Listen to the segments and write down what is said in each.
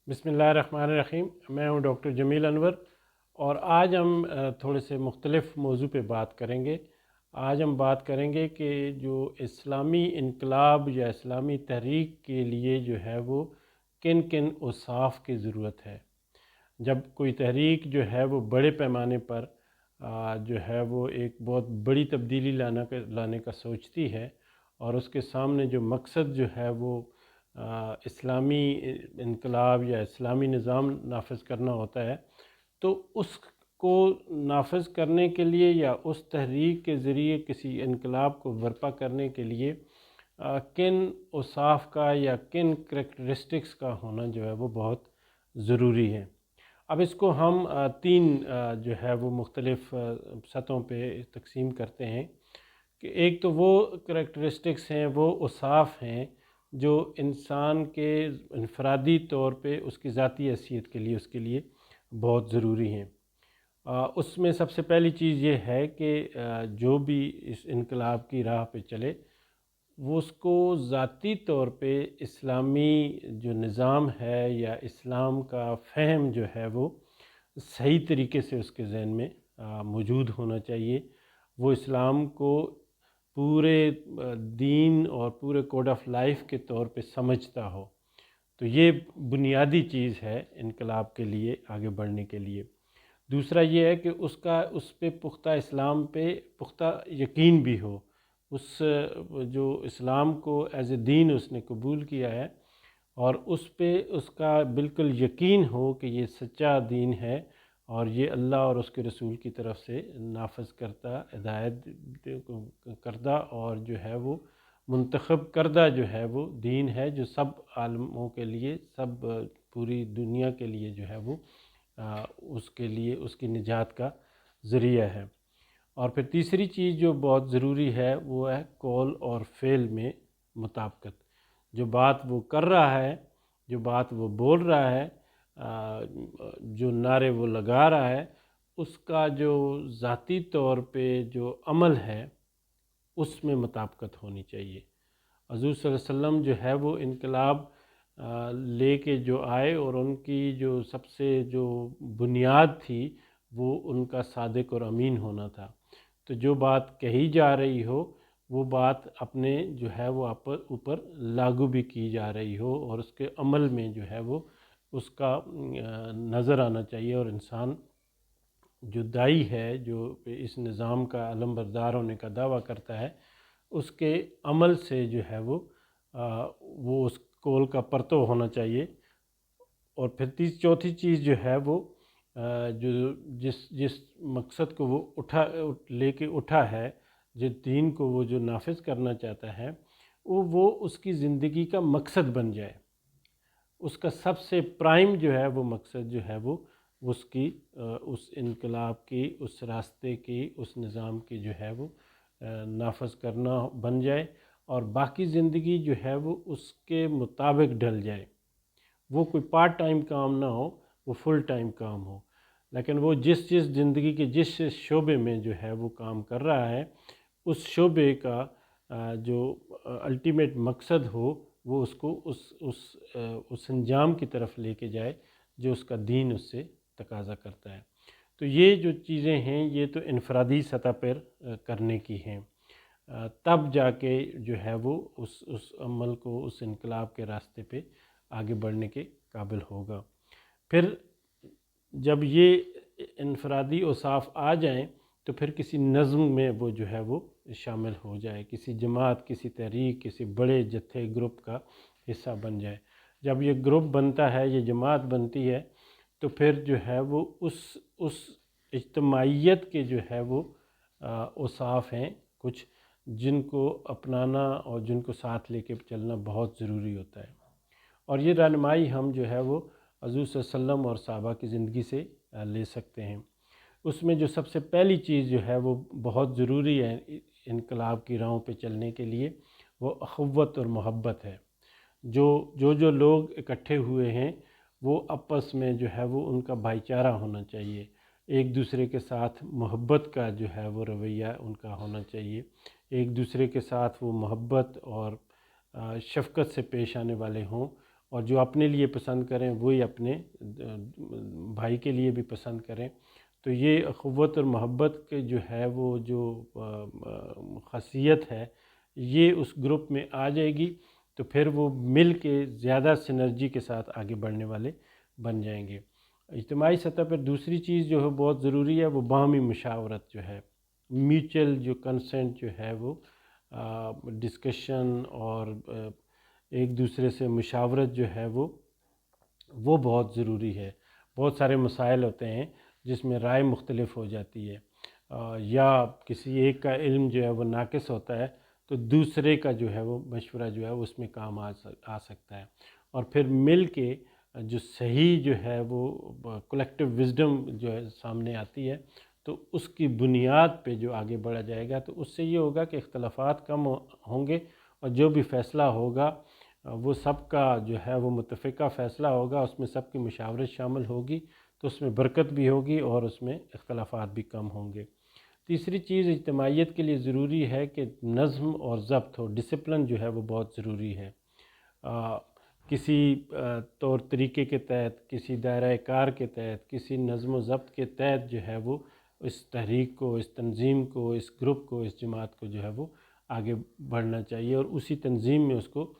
بسم اللہ الرحمن الرحیم۔ میں ہوں ڈاکٹر جمیل انور، اور آج ہم تھوڑے سے مختلف موضوع پہ بات کریں گے۔ آج ہم بات کریں گے کہ جو اسلامی انقلاب یا اسلامی تحریک کے لیے جو ہے وہ کن کن اوصاف کی ضرورت ہے۔ جب کوئی تحریک جو ہے وہ بڑے پیمانے پر جو ہے وہ ایک بہت بڑی تبدیلی لانے کا سوچتی ہے، اور اس کے سامنے جو مقصد جو ہے وہ اسلامی انقلاب یا اسلامی نظام نافذ کرنا ہوتا ہے، تو اس کو نافذ کرنے کے لیے یا اس تحریک کے ذریعے کسی انقلاب کو برپا کرنے کے لیے کن اوصاف کا یا کن کریکٹرسٹکس کا ہونا جو ہے وہ بہت ضروری ہے۔ اب اس کو ہم تین جو ہے وہ مختلف سطحوں پہ تقسیم کرتے ہیں کہ ایک تو وہ کریکٹرسٹکس ہیں، وہ اوصاف ہیں جو انسان کے انفرادی طور پہ اس کی ذاتی حیثیت کے لیے اس کے لیے بہت ضروری ہیں۔ اس میں سب سے پہلی چیز یہ ہے کہ جو بھی اس انقلاب کی راہ پہ چلے، وہ اس کو ذاتی طور پہ اسلامی جو نظام ہے یا اسلام کا فہم جو ہے وہ صحیح طریقے سے اس کے ذہن میں موجود ہونا چاہیے۔ وہ اسلام کو پورے دین اور پورے کوڈ آف لائف کے طور پہ سمجھتا ہو۔ تو یہ بنیادی چیز ہے انقلاب کے لیے آگے بڑھنے کے لیے۔ دوسرا یہ ہے کہ اس پہ پختہ اسلام پہ پختہ یقین بھی ہو، اس جو اسلام کو ایز اے دین اس نے قبول کیا ہے، اور اس پہ اس کا بالکل یقین ہو کہ یہ سچا دین ہے اور یہ اللہ اور اس کے رسول کی طرف سے نافذ کرتا، ہدایت کردہ اور جو ہے وہ منتخب کردہ جو ہے وہ دین ہے، جو سب عالموں کے لیے، سب پوری دنیا کے لیے جو ہے وہ اس کے لیے اس کی نجات کا ذریعہ ہے۔ اور پھر تیسری چیز جو بہت ضروری ہے وہ ہے قول اور فعل میں مطابقت۔ جو بات وہ کر رہا ہے، جو بات وہ بول رہا ہے، جو نعرے وہ لگا رہا ہے، اس کا جو ذاتی طور پہ جو عمل ہے اس میں مطابقت ہونی چاہیے۔ حضور صلی اللہ علیہ وسلم جو ہے وہ انقلاب لے کے جو آئے، اور ان کی جو سب سے جو بنیاد تھی وہ ان کا صادق اور امین ہونا تھا۔ تو جو بات کہی جا رہی ہو وہ بات اپنے جو ہے وہ اوپر لاگو بھی کی جا رہی ہو، اور اس کے عمل میں جو ہے وہ اس کا نظر آنا چاہیے، اور انسان جو داعی ہے، جو اس نظام کا علم بردار ہونے کا دعویٰ کرتا ہے، اس کے عمل سے جو ہے وہ اس قول کا پرتو ہونا چاہیے۔ اور پھر چوتھی چیز جو ہے وہ جو جس مقصد کو وہ لے کے اٹھا ہے، جس دین کو وہ جو نافذ کرنا چاہتا ہے، وہ اس کی زندگی کا مقصد بن جائے۔ اس کا سب سے پرائم جو ہے وہ مقصد جو ہے وہ اس کی اس انقلاب کی، اس راستے کی، اس نظام کی جو ہے وہ نافذ کرنا بن جائے، اور باقی زندگی جو ہے وہ اس کے مطابق ڈھل جائے۔ وہ کوئی پارٹ ٹائم کام نہ ہو، وہ فل ٹائم کام ہو، لیکن وہ جس زندگی کے جس شعبے میں جو ہے وہ کام کر رہا ہے، اس شعبے کا جو الٹیمیٹ مقصد ہو، وہ اس کو اس انجام کی طرف لے کے جائے جو اس کا دین اس سے تقاضا کرتا ہے۔ تو یہ جو چیزیں ہیں یہ تو انفرادی سطح پر کرنے کی ہیں، تب جا کے جو ہے وہ اس عمل کو، اس انقلاب کے راستے پہ آگے بڑھنے کے قابل ہوگا۔ پھر جب یہ انفرادی اوصاف آ جائیں تو پھر کسی نظم میں وہ جو ہے وہ شامل ہو جائے، کسی جماعت، کسی تحریک، کسی بڑے جتھے گروپ کا حصہ بن جائے۔ جب یہ گروپ بنتا ہے، یہ جماعت بنتی ہے، تو پھر جو ہے وہ اس اجتماعیت کے جو ہے وہ اوصاف ہیں کچھ، جن کو اپنانا اور جن کو ساتھ لے کے چلنا بہت ضروری ہوتا ہے۔ اور یہ رہنمائی ہم جو ہے وہ حضور صلی اللہ علیہ وسلم اور صحابہ کی زندگی سے لے سکتے ہیں۔ اس میں جو سب سے پہلی چیز جو ہے وہ بہت ضروری ہے انقلاب کی راہوں پہ چلنے کے لیے، وہ اخوت اور محبت ہے۔ جو لوگ اکٹھے ہوئے ہیں وہ آپس میں جو ہے وہ ان کا بھائی چارہ ہونا چاہیے۔ ایک دوسرے کے ساتھ محبت کا جو ہے وہ رویہ ان کا ہونا چاہیے، ایک دوسرے کے ساتھ وہ محبت اور شفقت سے پیش آنے والے ہوں، اور جو اپنے لیے پسند کریں وہی اپنے بھائی کے لیے بھی پسند کریں۔ تو یہ اخوت اور محبت کے جو ہے وہ جو خاصیت ہے یہ اس گروپ میں آ جائے گی، تو پھر وہ مل کے زیادہ سنرجی کے ساتھ آگے بڑھنے والے بن جائیں گے۔ اجتماعی سطح پر دوسری چیز جو ہے بہت ضروری ہے وہ باہمی مشاورت جو ہے، میوچل جو کنسنٹ جو ہے وہ ڈسکشن اور ایک دوسرے سے مشاورت جو ہے وہ بہت ضروری ہے۔ بہت سارے مسائل ہوتے ہیں جس میں رائے مختلف ہو جاتی ہے، یا کسی ایک کا علم جو ہے وہ ناقص ہوتا ہے تو دوسرے کا جو ہے وہ مشورہ جو ہے اس میں کام آ سکتا ہے، اور پھر مل کے جو صحیح جو ہے وہ کلیکٹیو وزڈم جو ہے سامنے آتی ہے، تو اس کی بنیاد پہ جو آگے بڑھا جائے گا تو اس سے یہ ہوگا کہ اختلافات کم ہوں گے، اور جو بھی فیصلہ ہوگا وہ سب کا جو ہے وہ متفقہ فیصلہ ہوگا، اس میں سب کی مشاورت شامل ہوگی، تو اس میں برکت بھی ہوگی اور اس میں اختلافات بھی کم ہوں گے۔ تیسری چیز اجتماعیت کے لیے ضروری ہے کہ نظم اور ضبط ہو، ڈسپلن جو ہے وہ بہت ضروری ہے۔ کسی طور طریقے کے تحت، کسی دائرہ کار کے تحت، کسی نظم و ضبط کے تحت جو ہے وہ اس تحریک کو، اس تنظیم کو، اس گروپ کو، اس جماعت کو جو ہے وہ آگے بڑھنا چاہیے، اور اسی تنظیم میں اس کو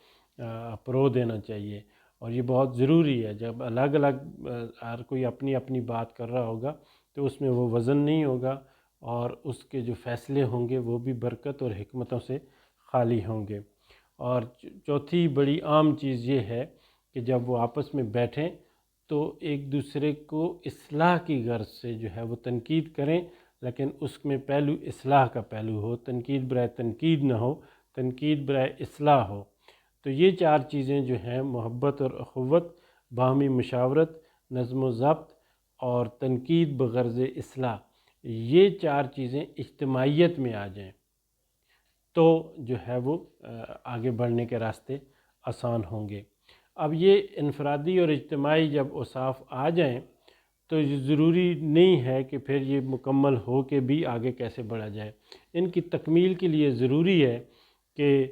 پرو دینا چاہیے۔ اور یہ بہت ضروری ہے، جب الگ الگ ہر کوئی اپنی اپنی بات کر رہا ہوگا تو اس میں وہ وزن نہیں ہوگا، اور اس کے جو فیصلے ہوں گے وہ بھی برکت اور حکمتوں سے خالی ہوں گے۔ اور چوتھی بڑی عام چیز یہ ہے کہ جب وہ آپس میں بیٹھیں تو ایک دوسرے کو اصلاح کی غرض سے جو ہے وہ تنقید کریں، لیکن اس میں پہلو اصلاح کا پہلو ہو، تنقید برائے تنقید نہ ہو، تنقید برائے اصلاح ہو۔ تو یہ چار چیزیں جو ہیں، محبت اور اخوت، باہمی مشاورت، نظم و ضبط اور تنقید بغرض اصلاح، یہ چار چیزیں اجتماعیت میں آ جائیں تو جو ہے وہ آگے بڑھنے کے راستے آسان ہوں گے۔ اب یہ انفرادی اور اجتماعی جب اوصاف آ جائیں تو یہ ضروری نہیں ہے کہ پھر یہ مکمل ہو کے بھی آگے کیسے بڑھا جائے۔ ان کی تکمیل کے لیے ضروری ہے کہ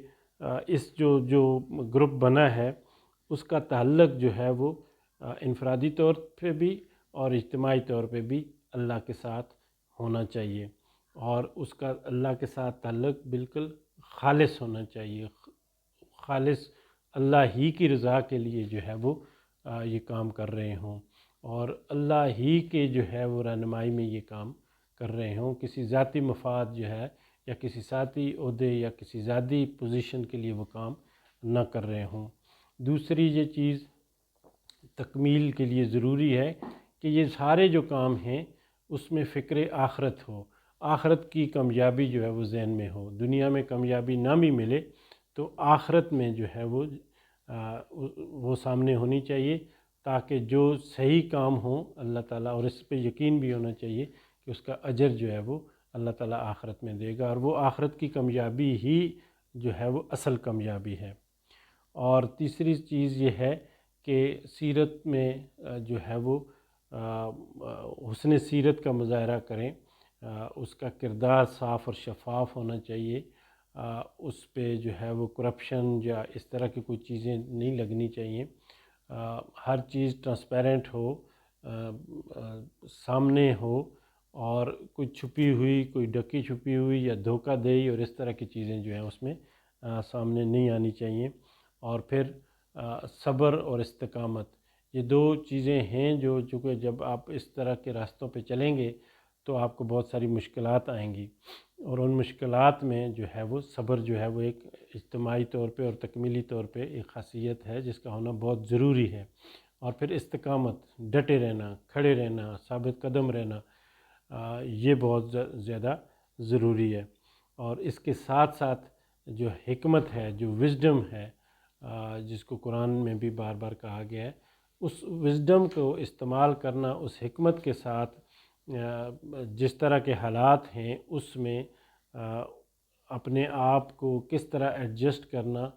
اس جو گروپ بنا ہے اس کا تعلق جو ہے وہ انفرادی طور پہ بھی اور اجتماعی طور پہ بھی اللہ کے ساتھ ہونا چاہیے، اور اس کا اللہ کے ساتھ تعلق بالکل خالص ہونا چاہیے، خالص اللہ ہی کی رضا کے لیے جو ہے وہ یہ کام کر رہے ہوں، اور اللہ ہی کے جو ہے وہ رہنمائی میں یہ کام کر رہے ہوں، کسی ذاتی مفاد جو ہے یا کسی ذاتی عہدے یا کسی ذاتی پوزیشن کے لیے وہ کام نہ کر رہے ہوں۔ دوسری یہ چیز تکمیل کے لیے ضروری ہے کہ یہ سارے جو کام ہیں اس میں فکر آخرت ہو، آخرت کی کامیابی جو ہے وہ ذہن میں ہو، دنیا میں کامیابی نہ بھی ملے تو آخرت میں جو ہے وہ سامنے ہونی چاہیے، تاکہ جو صحیح کام ہوں اللہ تعالیٰ، اور اس پہ یقین بھی ہونا چاہیے کہ اس کا اجر جو ہے وہ اللہ تعالیٰ آخرت میں دے گا، اور وہ آخرت کی کامیابی ہی جو ہے وہ اصل کامیابی ہے۔ اور تیسری چیز یہ ہے کہ سیرت میں جو ہے وہ حسن سیرت کا مظاہرہ کریں، اس کا کردار صاف اور شفاف ہونا چاہیے، اس پہ جو ہے وہ کرپشن یا اس طرح کی کوئی چیزیں نہیں لگنی چاہیے، ہر چیز ٹرانسپیرنٹ ہو، سامنے ہو، اور کوئی چھپی ہوئی، کوئی ڈکی چھپی ہوئی یا دھوکہ دہی اور اس طرح کی چیزیں جو ہیں اس میں سامنے نہیں آنی چاہیے۔ اور پھر صبر اور استقامت، یہ دو چیزیں ہیں جو چونکہ جب آپ اس طرح کے راستوں پہ چلیں گے تو آپ کو بہت ساری مشکلات آئیں گی، اور ان مشکلات میں جو ہے وہ صبر جو ہے وہ ایک اجتماعی طور پہ اور تکمیلی طور پہ ایک خاصیت ہے جس کا ہونا بہت ضروری ہے۔ اور پھر استقامت، ڈٹے رہنا، کھڑے رہنا، ثابت قدم رہنا، یہ بہت زیادہ ضروری ہے۔ اور اس کے ساتھ ساتھ جو حکمت ہے، جو وزڈم ہے، جس کو قرآن میں بھی بار بار کہا گیا ہے، اس وزڈم کو استعمال کرنا، اس حکمت کے ساتھ جس طرح کے حالات ہیں اس میں اپنے آپ کو کس طرح ایڈجسٹ کرنا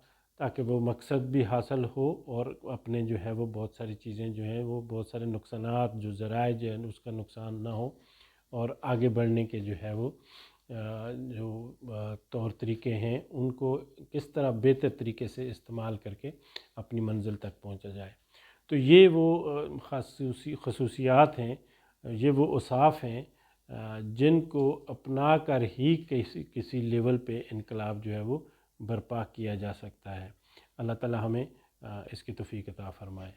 تاکہ وہ مقصد بھی حاصل ہو، اور اپنے جو ہے وہ بہت ساری چیزیں جو ہیں وہ بہت سارے نقصانات جو ذرائع جو ہیں اس کا نقصان نہ ہو، اور آگے بڑھنے کے جو ہے وہ جو طور طریقے ہیں ان کو کس طرح بہتر طریقے سے استعمال کر کے اپنی منزل تک پہنچا جائے۔ تو یہ وہ خصوصیات ہیں، یہ وہ اوصاف ہیں جن کو اپنا کر ہی کسی لیول پہ انقلاب جو ہے وہ برپا کیا جا سکتا ہے۔ اللہ تعالی ہمیں اس کی توفیق عطا فرمائے۔